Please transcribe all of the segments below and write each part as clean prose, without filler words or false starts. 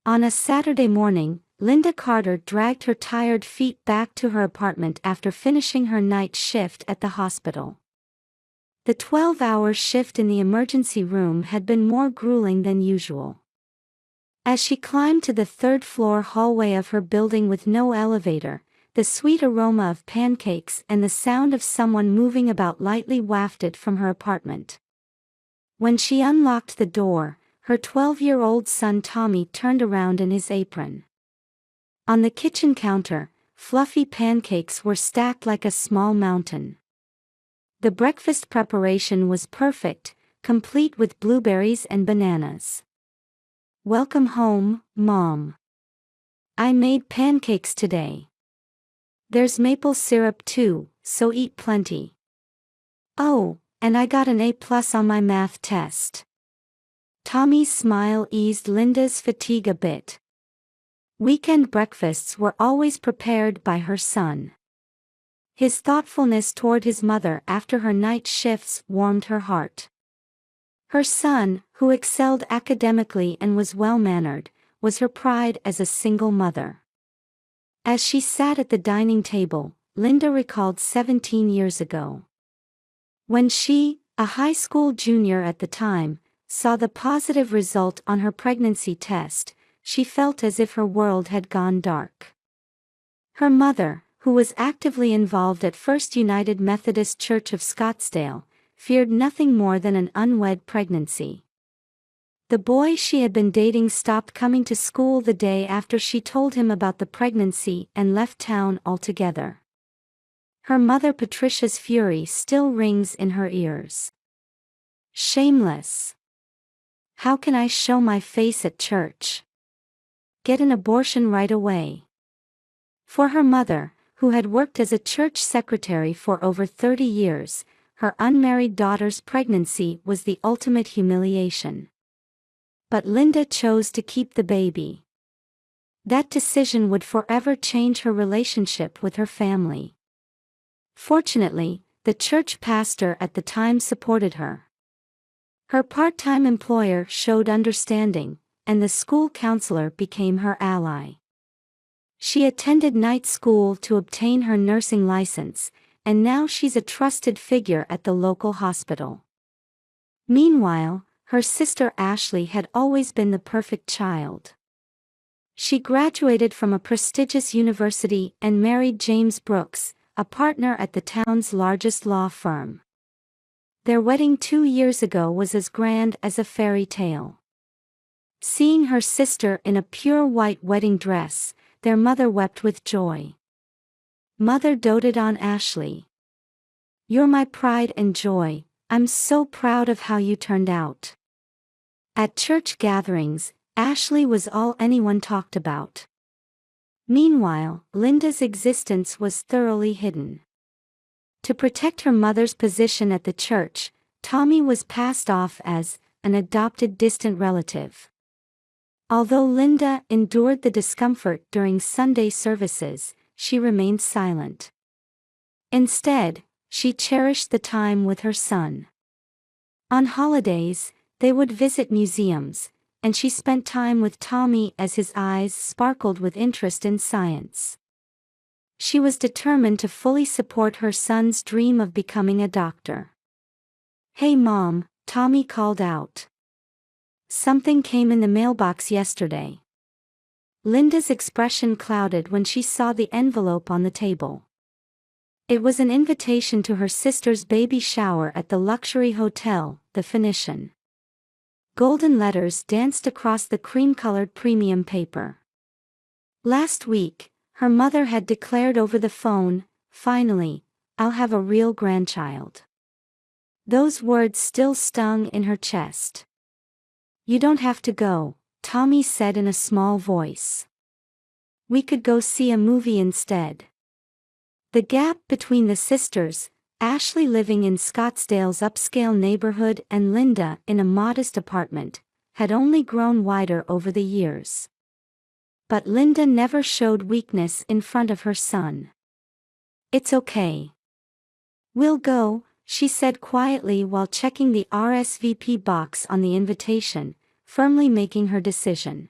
On a Saturday morning, Linda Carter dragged her tired feet back to her apartment after finishing her night shift at the hospital. The 12-hour shift in the emergency room had been more grueling than usual. As she climbed to the third-floor hallway of her building with no elevator, the sweet aroma of pancakes and the sound of someone moving about lightly wafted from her apartment. When she unlocked the door, her 12-year-old son Tommy turned around in his apron. On the kitchen counter, fluffy pancakes were stacked like a small mountain. The breakfast preparation was perfect, complete with blueberries and bananas. "Welcome home, Mom. I made pancakes today. There's maple syrup too, so eat plenty. Oh, and I got an A+ on my math test." Tommy's smile eased Linda's fatigue a bit. Weekend breakfasts were always prepared by her son. His thoughtfulness toward his mother after her night shifts warmed her heart. Her son, who excelled academically and was well-mannered, was her pride as a single mother. As she sat at the dining table, Linda recalled 17 years ago. When she, a high school junior at the time, saw the positive result on her pregnancy test, she felt as if her world had gone dark. Her mother, who was actively involved at First United Methodist Church of Scottsdale, feared nothing more than an unwed pregnancy. The boy she had been dating stopped coming to school the day after she told him about the pregnancy and left town altogether. Her mother Patricia's fury still rings in her ears. "Shameless. How can I show my face at church? Get an abortion right away." For her mother, who had worked as a church secretary for over 30 years, her unmarried daughter's pregnancy was the ultimate humiliation. But Linda chose to keep the baby. That decision would forever change her relationship with her family. Fortunately, the church pastor at the time supported her. Her part-time employer showed understanding, and the school counselor became her ally. She attended night school to obtain her nursing license, and now she's a trusted figure at the local hospital. Meanwhile, her sister Ashley had always been the perfect child. She graduated from a prestigious university and married James Brooks, a partner at the town's largest law firm. Their wedding 2 years ago was as grand as a fairy tale. Seeing her sister in a pure white wedding dress, their mother wept with joy. Mother doted on Ashley. "You're my pride and joy. I'm so proud of how you turned out." At church gatherings, Ashley was all anyone talked about. Meanwhile, Linda's existence was thoroughly hidden. To protect her mother's position at the church, Tommy was passed off as an adopted distant relative. Although Linda endured the discomfort during Sunday services, she remained silent. Instead, she cherished the time with her son. On holidays, they would visit museums, and she spent time with Tommy as his eyes sparkled with interest in science. She was determined to fully support her son's dream of becoming a doctor. "Hey Mom," Tommy called out. "Something came in the mailbox yesterday." Linda's expression clouded when she saw the envelope on the table. It was an invitation to her sister's baby shower at the luxury hotel, the Phoenician. Golden letters danced across the cream-colored premium paper. Last week, her mother had declared over the phone, "Finally, I'll have a real grandchild." Those words still stung in her chest. "You don't have to go," Tommy said in a small voice. "We could go see a movie instead." The gap between the sisters, Ashley living in Scottsdale's upscale neighborhood and Linda in a modest apartment, had only grown wider over the years. But Linda never showed weakness in front of her son. "It's okay. We'll go," she said quietly while checking the RSVP box on the invitation, firmly making her decision.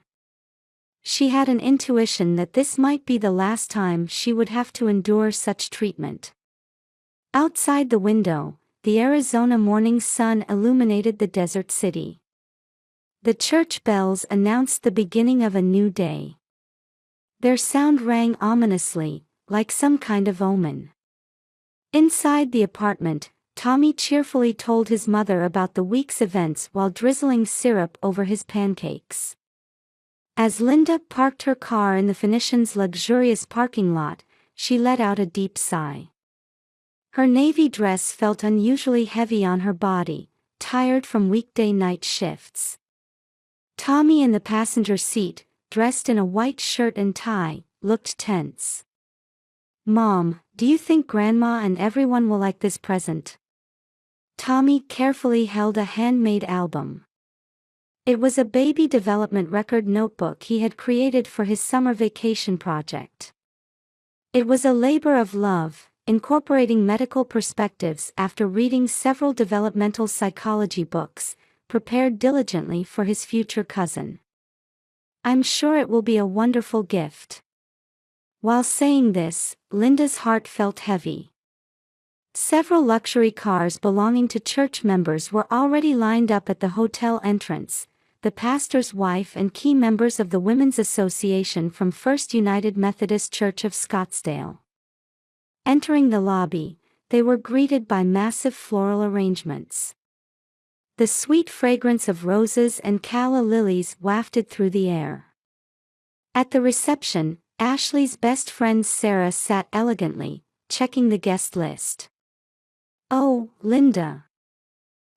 She had an intuition that this might be the last time she would have to endure such treatment. Outside the window, the Arizona morning sun illuminated the desert city. The church bells announced the beginning of a new day. Their sound rang ominously, like some kind of omen. Inside the apartment, Tommy cheerfully told his mother about the week's events while drizzling syrup over his pancakes. As Linda parked her car in the Phoenician's luxurious parking lot, she let out a deep sigh. Her navy dress felt unusually heavy on her body, tired from weekday night shifts. Tommy in the passenger seat, dressed in a white shirt and tie, looked tense. "Mom, do you think Grandma and everyone will like this present?" Tommy carefully held a handmade album. It was a baby development record notebook he had created for his summer vacation project. It was a labor of love, incorporating medical perspectives after reading several developmental psychology books, prepared diligently for his future cousin. "I'm sure it will be a wonderful gift." While saying this, Linda's heart felt heavy. Several luxury cars belonging to church members were already lined up at the hotel entrance. The pastor's wife and key members of the Women's Association from First United Methodist Church of Scottsdale. Entering the lobby, they were greeted by massive floral arrangements. The sweet fragrance of roses and calla lilies wafted through the air. At the reception, Ashley's best friend Sarah sat elegantly, checking the guest list. "Oh, Linda."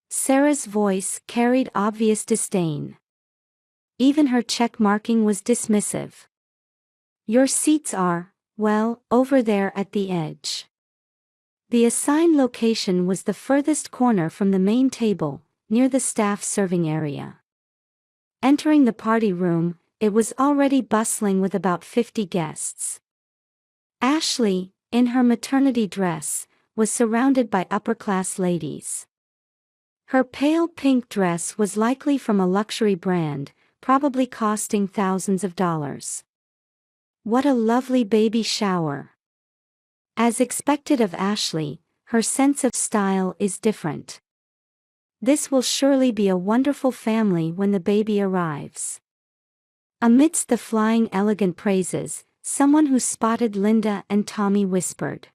Sarah's voice carried obvious disdain. Even her check marking was dismissive. "Your seats are, well, over there at the edge." The assigned location was the furthest corner from the main table, near the staff serving area. Entering the party room, it was already bustling with about 50 guests. Ashley, in her maternity dress, was surrounded by upper-class ladies. Her pale pink dress was likely from a luxury brand, probably costing thousands of dollars. What a lovely baby shower. As expected of Ashley, her sense of style is different. This will surely be a wonderful family when the baby arrives. Amidst the flying elegant praises, someone who spotted Linda and Tommy whispered,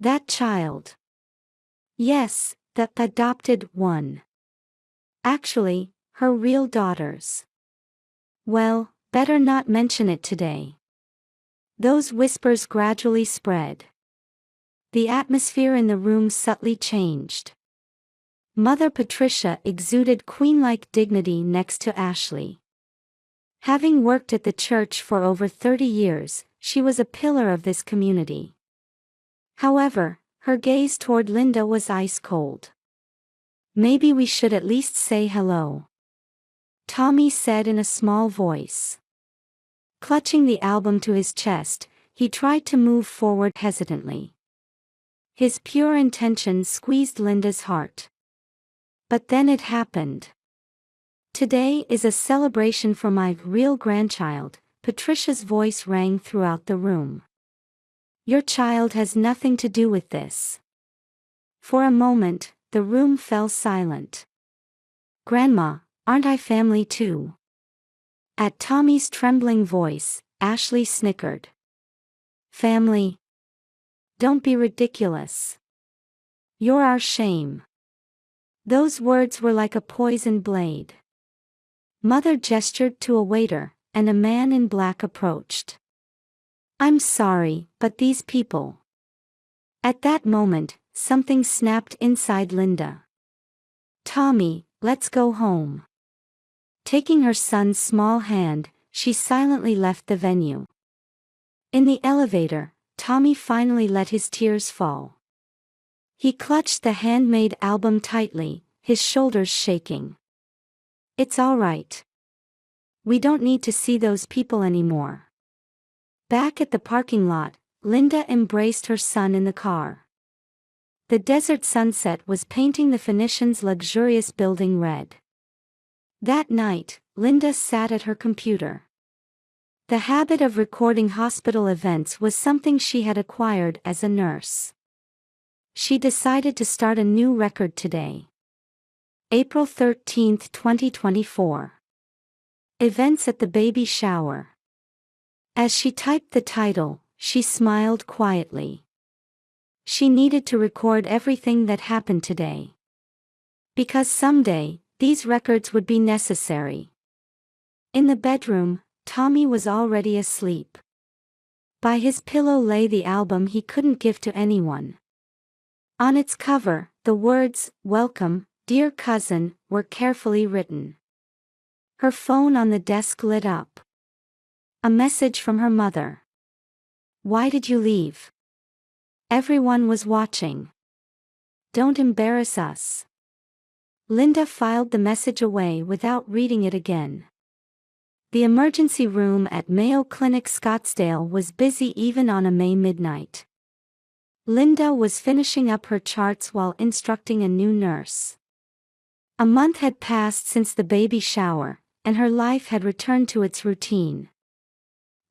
"That child." "Yes, the adopted one. Actually, her real daughters." "Well, better not mention it today." Those whispers gradually spread. The atmosphere in the room subtly changed. Mother Patricia exuded queen-like dignity next to Ashley. Having worked at the church for over 30 years, she was a pillar of this community. However, her gaze toward Linda was ice-cold. "Maybe we should at least say hello," Tommy said in a small voice. Clutching the album to his chest, he tried to move forward hesitantly. His pure intention squeezed Linda's heart. But then it happened. "Today is a celebration for my real grandchild," Patricia's voice rang throughout the room. "Your child has nothing to do with this." For a moment, the room fell silent. "Grandma, aren't I family too?" At Tommy's trembling voice, Ashley snickered. "Family? Don't be ridiculous. You're our shame." Those words were like a poisoned blade. Mother gestured to a waiter, and a man in black approached. "I'm sorry, but these people." At that moment, something snapped inside Linda. "Tommy, let's go home." Taking her son's small hand, she silently left the venue. In the elevator, Tommy finally let his tears fall. He clutched the handmade album tightly, his shoulders shaking. "It's all right. We don't need to see those people anymore." Back at the parking lot, Linda embraced her son in the car. The desert sunset was painting the Phoenician's luxurious building red. That night, Linda sat at her computer. The habit of recording hospital events was something she had acquired as a nurse. She decided to start a new record today. April 13, 2024. Events at the baby shower. As she typed the title, she smiled quietly. She needed to record everything that happened today. Because someday, these records would be necessary. In the bedroom, Tommy was already asleep. By his pillow lay the album he couldn't give to anyone. On its cover, the words, "Welcome, dear cousin," were carefully written. Her phone on the desk lit up. A message from her mother. "Why did you leave? Everyone was watching. Don't embarrass us." Linda filed the message away without reading it again. The emergency room at Mayo Clinic Scottsdale was busy even on a May midnight. Linda was finishing up her charts while instructing a new nurse. A month had passed since the baby shower, and her life had returned to its routine.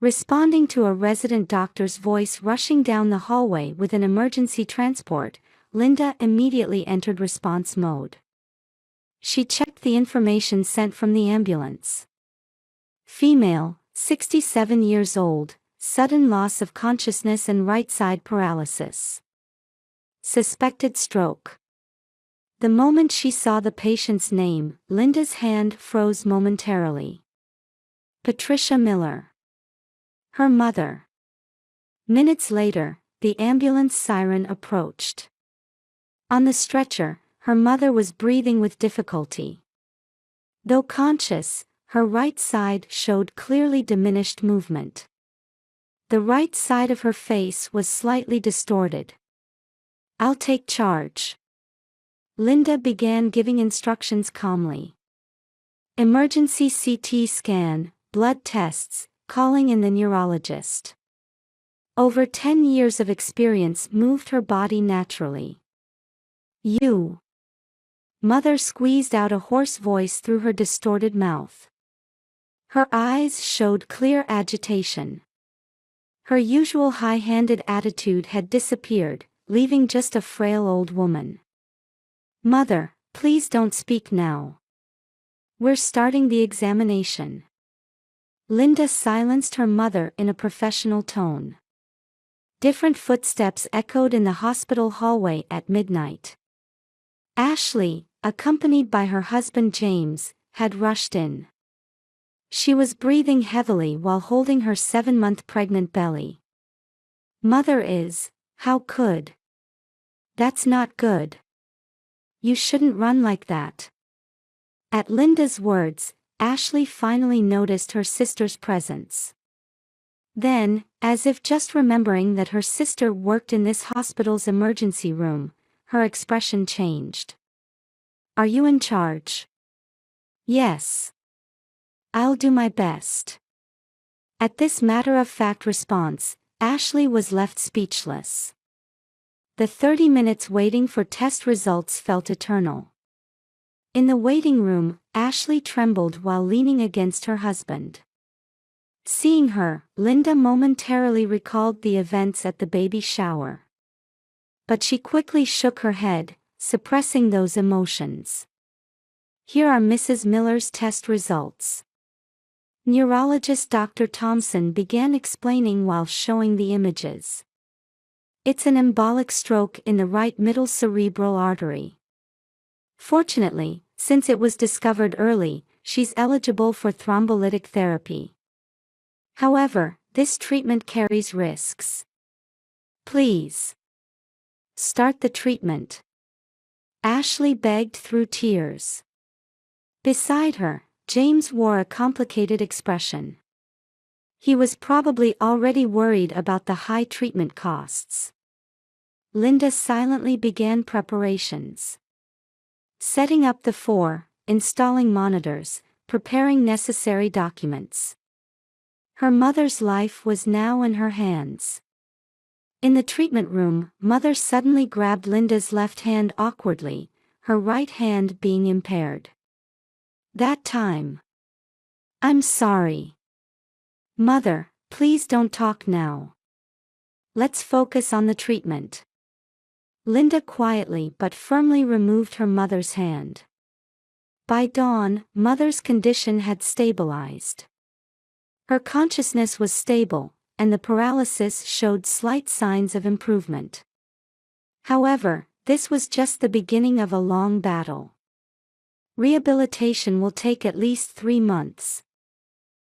Responding to a resident doctor's voice rushing down the hallway with an emergency transport, Linda immediately entered response mode. She checked the information sent from the ambulance. Female, 67 years old, sudden loss of consciousness and right side paralysis. Suspected stroke. The moment she saw the patient's name, Linda's hand froze momentarily. Patricia Miller. Her mother. Minutes later, the ambulance siren approached. On the stretcher, her mother was breathing with difficulty. Though conscious, her right side showed clearly diminished movement. The right side of her face was slightly distorted. "I'll take charge." Linda began giving instructions calmly. Emergency CT scan, blood tests, calling in the neurologist. Over 10 years of experience moved her body naturally. "You." Mother squeezed out a hoarse voice through her distorted mouth. Her eyes showed clear agitation. Her usual high-handed attitude had disappeared, leaving just a frail old woman. "Mother, please don't speak now. We're starting the examination." Linda silenced her mother in a professional tone. Different footsteps echoed in the hospital hallway at midnight. Ashley, accompanied by her husband James, had rushed in. She was breathing heavily while holding her 7-month pregnant belly. "Mother is, how could? That's not good. You shouldn't run like that." At Linda's words, Ashley finally noticed her sister's presence. Then, as if just remembering that her sister worked in this hospital's emergency room, her expression changed. "Are you in charge?" "Yes. I'll do my best." At this matter-of-fact response, Ashley was left speechless. The 30 minutes waiting for test results felt eternal. In the waiting room, Ashley trembled while leaning against her husband. Seeing her, Linda momentarily recalled the events at the baby shower. But she quickly shook her head, suppressing those emotions. Here are Mrs. Miller's test results. Neurologist Dr. Thompson began explaining while showing the images. "It's an embolic stroke in the right middle cerebral artery. Fortunately, since it was discovered early, she's eligible for thrombolytic therapy. However, this treatment carries risks. Please start the treatment." Ashley begged through tears. Beside her, James wore a complicated expression. He was probably already worried about the high treatment costs. Linda silently began preparations. Setting up the installing monitors, preparing necessary documents. Her mother's life was now in her hands. In the treatment room, Mother suddenly grabbed Linda's left hand awkwardly, her right hand being impaired. That time. "I'm sorry. Mother, please don't talk now. Let's focus on the treatment. Linda quietly but firmly removed her mother's hand. By dawn, Mother's condition had stabilized. Her consciousness was stable, and the paralysis showed slight signs of improvement. However, this was just the beginning of a long battle. Rehabilitation will take at least 3 months.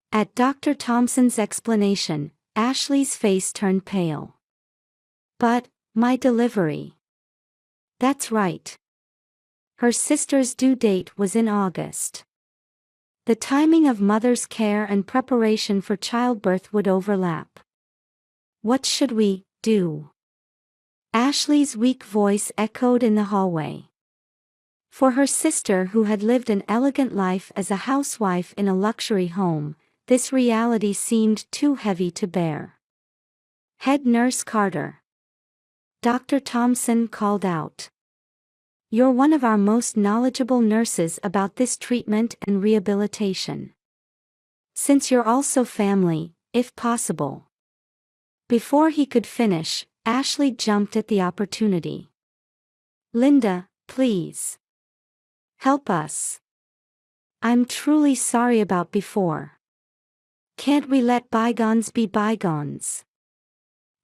At Dr. Thompson's explanation, Ashley's face turned pale. But, my delivery. That's right. Her sister's due date was in August. The timing of Mother's care and preparation for childbirth would overlap. What should we do? Ashley's weak voice echoed in the hallway. For her sister, who had lived an elegant life as a housewife in a luxury home, this reality seemed too heavy to bear. Head Nurse Carter. Dr. Thompson called out. You're one of our most knowledgeable nurses about this treatment and rehabilitation. Since you're also family, if possible. Before he could finish, Ashley jumped at the opportunity. Linda, please. Help us. I'm truly sorry about before. Can't we let bygones be bygones?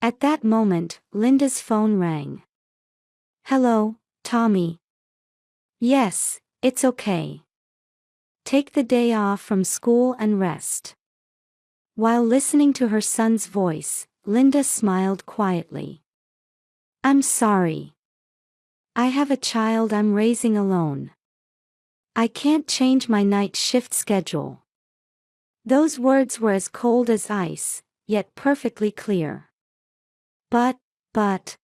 At that moment, Linda's phone rang. Hello, Tommy. Yes, it's okay. Take the day off from school and rest. While listening to her son's voice, Linda smiled quietly. I'm sorry. I have a child I'm raising alone. I can't change my night shift schedule. Those words were as cold as ice, yet perfectly clear. But.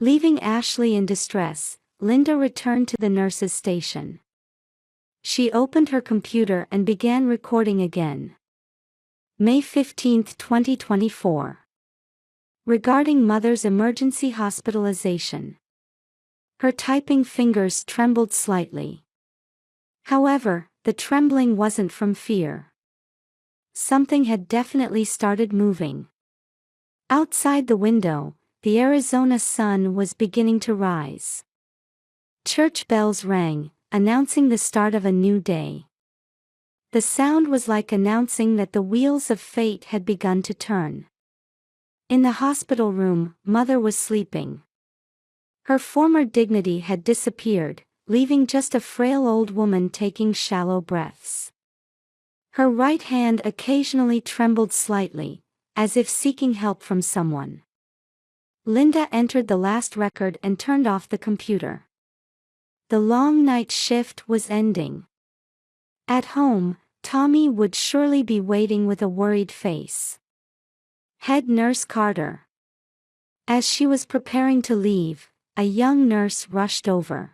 Leaving Ashley in distress, Linda returned to the nurse's station. She opened her computer and began recording again. May 15, 2024. Regarding Mother's emergency hospitalization. Her typing fingers trembled slightly. However, the trembling wasn't from fear. Something had definitely started moving. Outside the window, the Arizona sun was beginning to rise. Church bells rang, announcing the start of a new day. The sound was like announcing that the wheels of fate had begun to turn. In the hospital room, Mother was sleeping. Her former dignity had disappeared, leaving just a frail old woman taking shallow breaths. Her right hand occasionally trembled slightly, as if seeking help from someone. Linda entered the last record and turned off the computer. The long night shift was ending. At home, Tommy would surely be waiting with a worried face. Head Nurse Carter. As she was preparing to leave, a young nurse rushed over.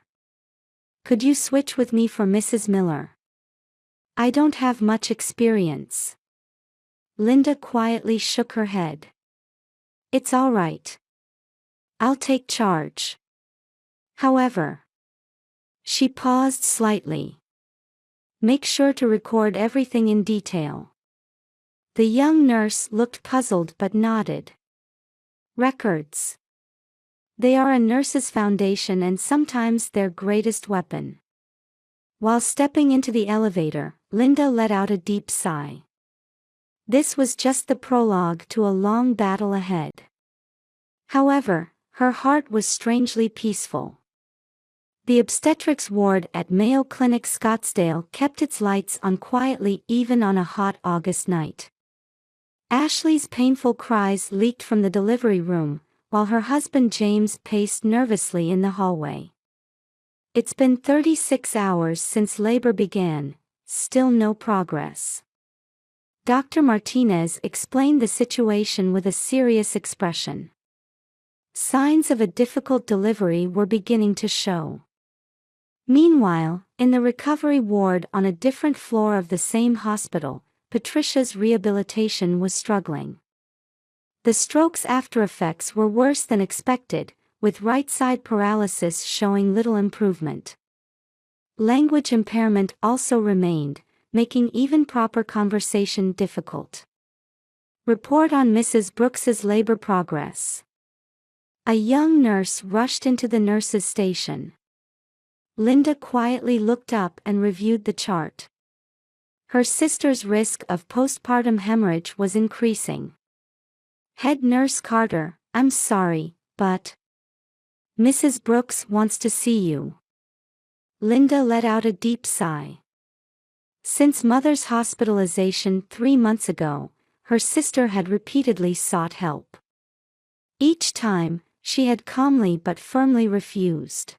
Could you switch with me for Mrs. Miller? I don't have much experience. Linda quietly shook her head. It's all right. I'll take charge. However. She paused slightly. Make sure to record everything in detail. The young nurse looked puzzled but nodded. Records. They are a nurse's foundation and sometimes their greatest weapon. While stepping into the elevator, Linda let out a deep sigh. This was just the prologue to a long battle ahead. However, her heart was strangely peaceful. The obstetrics ward at Mayo Clinic Scottsdale kept its lights on quietly even on a hot August night. Ashley's painful cries leaked from the delivery room, while her husband James paced nervously in the hallway. It's been 36 hours since labor began, still no progress. Dr. Martinez explained the situation with a serious expression. Signs of a difficult delivery were beginning to show. Meanwhile, in the recovery ward on a different floor of the same hospital, Patricia's rehabilitation was struggling. The stroke's aftereffects were worse than expected, with right-side paralysis showing little improvement. Language impairment also remained, making even proper conversation difficult. Report on Mrs. Brooks's labor progress. A young nurse rushed into the nurse's station. Linda quietly looked up and reviewed the chart. Her sister's risk of postpartum hemorrhage was increasing. Head nurse Carter, I'm sorry, but Mrs. Brooks wants to see you. Linda let out a deep sigh. Since mother's hospitalization 3 months ago, her sister had repeatedly sought help. Each time, she had calmly but firmly refused.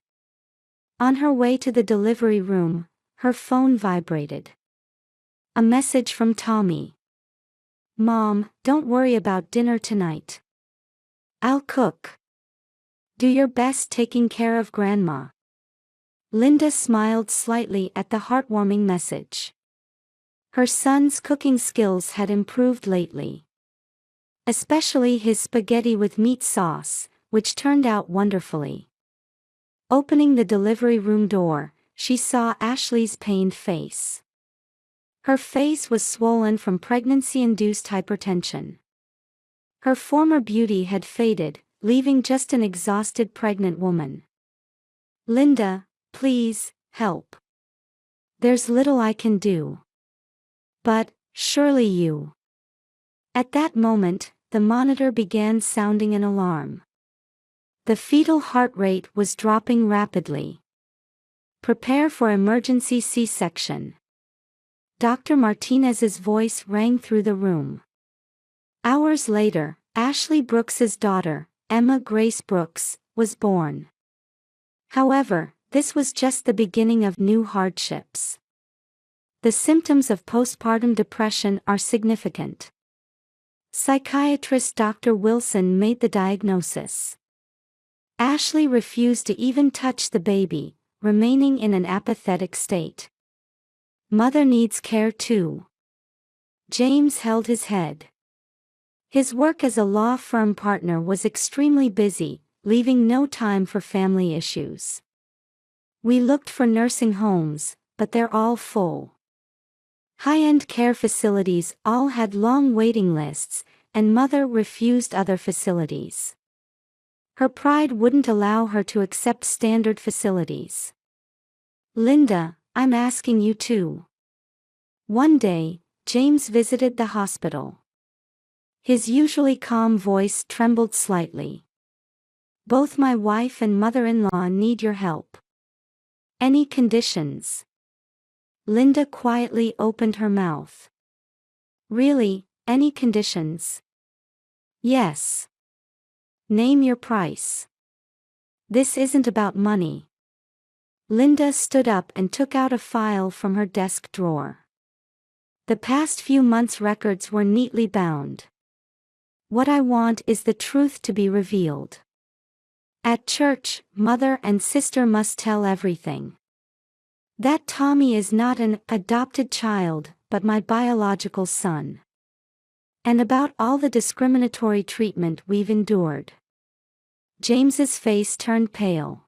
On her way to the delivery room, her phone vibrated. A message from Tommy. Mom, don't worry about dinner tonight. I'll cook. Do your best taking care of Grandma. Linda smiled slightly at the heartwarming message. Her son's cooking skills had improved lately. Especially his spaghetti with meat sauce, which turned out wonderfully. Opening the delivery room door, she saw Ashley's pained face. Her face was swollen from pregnancy-induced hypertension. Her former beauty had faded, leaving just an exhausted pregnant woman. Linda, please, help. There's little I can do. But, surely you. At that moment, the monitor began sounding an alarm. The fetal heart rate was dropping rapidly. Prepare for emergency C-section. Dr. Martinez's voice rang through the room. Hours later, Ashley Brooks's daughter, Emma Grace Brooks, was born. However, this was just the beginning of new hardships. The symptoms of postpartum depression are significant. Psychiatrist Dr. Wilson made the diagnosis. Ashley refused to even touch the baby, remaining in an apathetic state. Mother needs care too. James held his head. His work as a law firm partner was extremely busy, leaving no time for family issues. We looked for nursing homes, but they're all full. High-end care facilities all had long waiting lists, and Mother refused other facilities. Her pride wouldn't allow her to accept standard facilities. Linda, I'm asking you too. One day, James visited the hospital. His usually calm voice trembled slightly. Both my wife and mother-in-law need your help. Any conditions? Linda quietly opened her mouth. Really, any conditions? Yes. Name your price. This isn't about money. Linda stood up and took out a file from her desk drawer. The past few months' records were neatly bound. What I want is the truth to be revealed. At church, mother and sister must tell everything. That Tommy is not an adopted child, but my biological son. And about all the discriminatory treatment we've endured. James's face turned pale.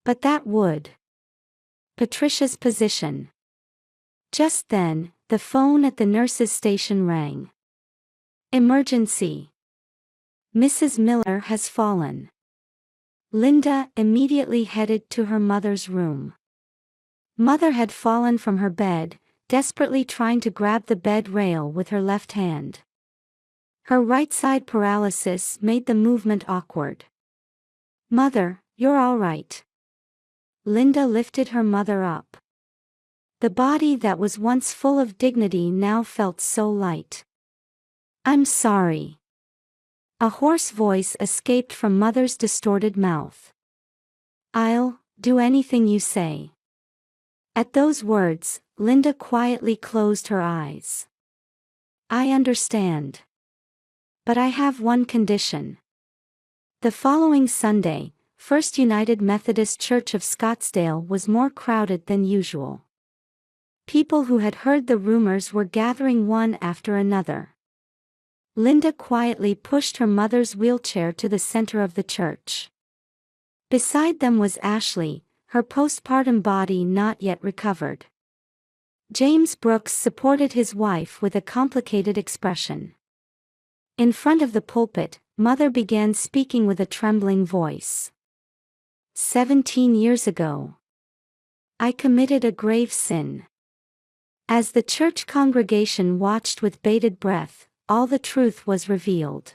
But that would. Patricia's position. Just then, the phone at the nurse's station rang. Emergency. Mrs. Miller has fallen. Linda immediately headed to her mother's room. Mother had fallen from her bed, desperately trying to grab the bed rail with her left hand. Her right side paralysis made the movement awkward. Mother, you're all right. Linda lifted her mother up. The body that was once full of dignity now felt so light. I'm sorry. A hoarse voice escaped from Mother's distorted mouth. I'll do anything you say. At those words, Linda quietly closed her eyes. I understand. But I have one condition. The following Sunday, First United Methodist Church of Scottsdale was more crowded than usual. People who had heard the rumors were gathering one after another. Linda quietly pushed her mother's wheelchair to the center of the church. Beside them was Ashley, her postpartum body not yet recovered. James Brooks supported his wife with a complicated expression. In front of the pulpit, Mother began speaking with a trembling voice. 17 years ago, I committed a grave sin. As the church congregation watched with bated breath, all the truth was revealed.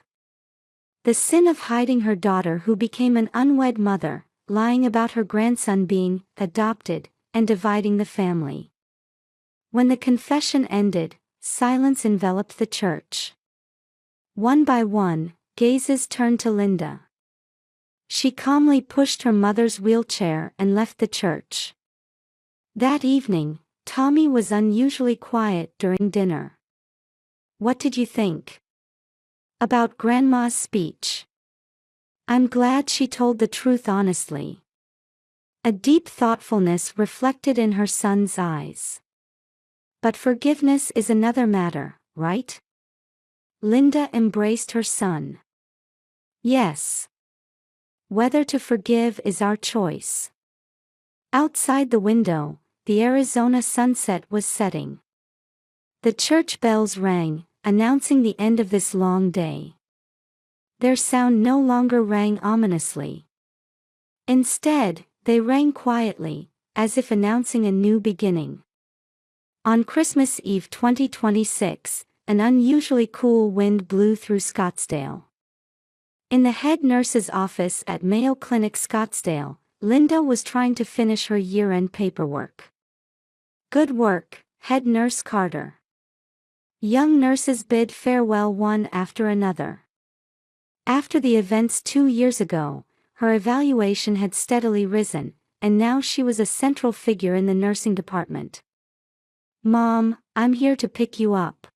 The sin of hiding her daughter, who became an unwed mother, lying about her grandson being adopted, and dividing the family. When the confession ended, silence enveloped the church. One by one, gazes turned to Linda. She calmly pushed her mother's wheelchair and left the church. That evening, Tommy was unusually quiet during dinner. What did you think about Grandma's speech? I'm glad she told the truth honestly. A deep thoughtfulness reflected in her son's eyes. But forgiveness is another matter, right? Linda embraced her son. Yes. Whether to forgive is our choice. Outside the window, the Arizona sunset was setting. The church bells rang, announcing the end of this long day. Their sound no longer rang ominously. Instead, they rang quietly, as if announcing a new beginning. On Christmas Eve 2026, an unusually cool wind blew through Scottsdale. In the head nurse's office at Mayo Clinic Scottsdale, Linda was trying to finish her year-end paperwork. Good work, Head Nurse Carter. Young nurses bid farewell one after another. After the events 2 years ago, her evaluation had steadily risen, and now she was a central figure in the nursing department. Mom, I'm here to pick you up.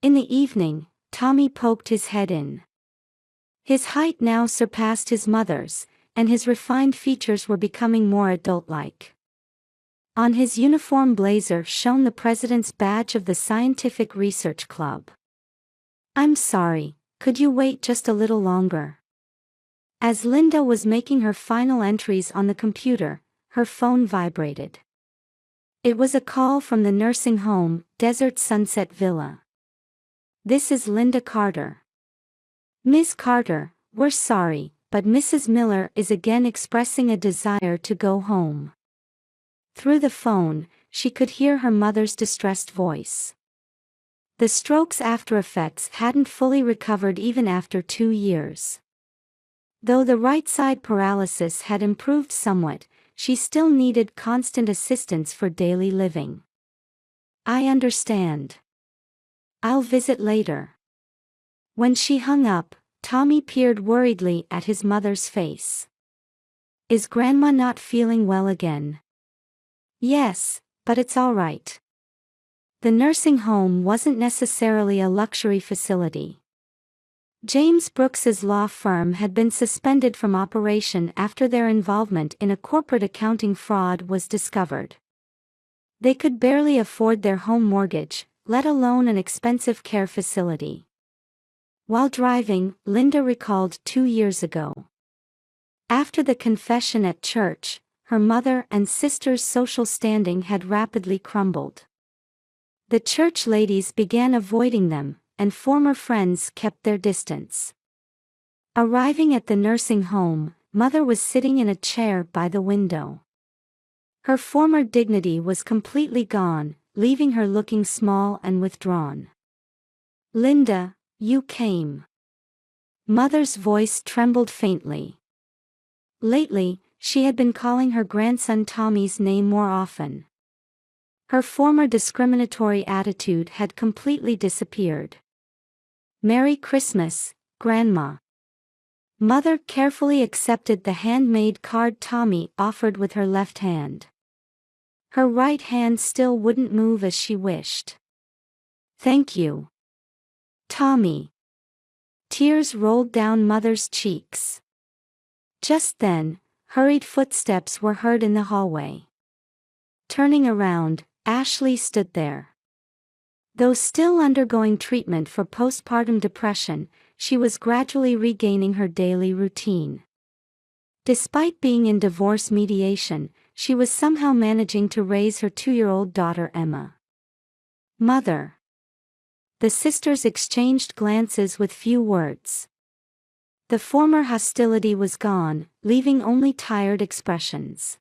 In the evening, Tommy poked his head in. His height now surpassed his mother's, and his refined features were becoming more adult-like. On his uniform blazer shone the president's badge of the Scientific Research Club. I'm sorry, could you wait just a little longer? As Linda was making her final entries on the computer, her phone vibrated. It was a call from the nursing home, Desert Sunset Villa. This is Linda Carter. Ms. Carter, we're sorry, but Mrs. Miller is again expressing a desire to go home. Through the phone, she could hear her mother's distressed voice. The stroke's aftereffects hadn't fully recovered even after 2 years. Though the right side paralysis had improved somewhat, she still needed constant assistance for daily living. I understand. I'll visit later. When she hung up, Tommy peered worriedly at his mother's face. Is Grandma not feeling well again? Yes, but it's all right. The nursing home wasn't necessarily a luxury facility. James Brooks's law firm had been suspended from operation after their involvement in a corporate accounting fraud was discovered. They could barely afford their home mortgage, let alone an expensive care facility. While driving, Linda recalled 2 years ago. After the confession at church, her mother and sister's social standing had rapidly crumbled. The church ladies began avoiding them, and former friends kept their distance. Arriving at the nursing home, Mother was sitting in a chair by the window. Her former dignity was completely gone, leaving her looking small and withdrawn. Linda, you came. Mother's voice trembled faintly. Lately, she had been calling her grandson Tommy's name more often. Her former discriminatory attitude had completely disappeared. Merry Christmas, Grandma. Mother carefully accepted the handmade card Tommy offered with her left hand. Her right hand still wouldn't move as she wished. Thank you, Tommy. Tears rolled down Mother's cheeks. Just then, hurried footsteps were heard in the hallway. Turning around, Ashley stood there. Though still undergoing treatment for postpartum depression, she was gradually regaining her daily routine. Despite being in divorce mediation, she was somehow managing to raise her 2-year-old daughter Emma. Mother. The sisters exchanged glances with few words. The former hostility was gone, leaving only tired expressions.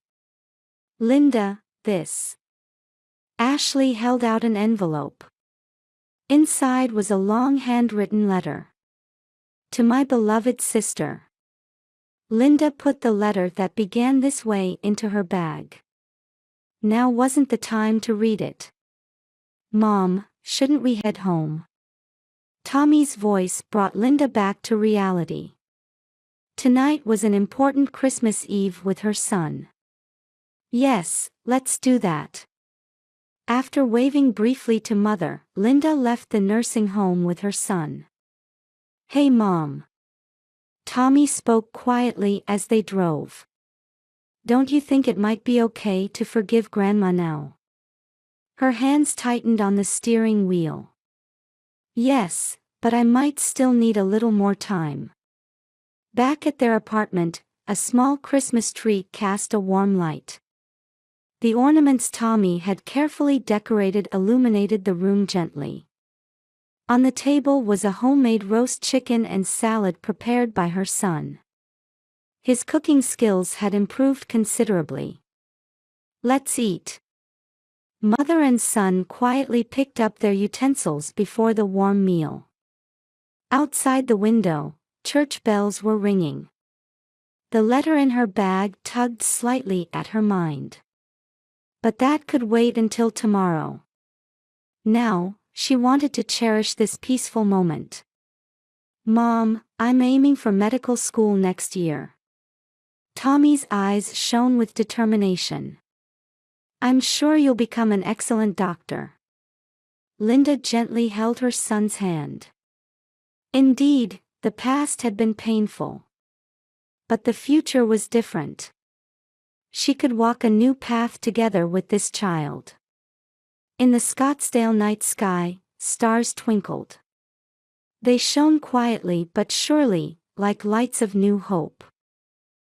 Linda, this. Ashley held out an envelope. Inside was a long handwritten letter. To my beloved sister. Linda put the letter that began this way into her bag. Now wasn't the time to read it. Mom, shouldn't we head home? Tommy's voice brought Linda back to reality. Tonight was an important Christmas Eve with her son. Yes, let's do that. After waving briefly to Mother, Linda left the nursing home with her son. Hey Mom. Tommy spoke quietly as they drove. Don't you think it might be okay to forgive Grandma now? Her hands tightened on the steering wheel. Yes, but I might still need a little more time. Back at their apartment, a small Christmas tree cast a warm light. The ornaments Tommy had carefully decorated illuminated the room gently. On the table was a homemade roast chicken and salad prepared by her son. His cooking skills had improved considerably. Let's eat. Mother and son quietly picked up their utensils before the warm meal. Outside the window, church bells were ringing. The letter in her bag tugged slightly at her mind. But that could wait until tomorrow. Now, she wanted to cherish this peaceful moment. Mom, I'm aiming for medical school next year. Tommy's eyes shone with determination. I'm sure you'll become an excellent doctor. Linda gently held her son's hand. Indeed, the past had been painful. But the future was different. She could walk a new path together with this child. In the Scottsdale night sky, stars twinkled. They shone quietly but surely, like lights of new hope.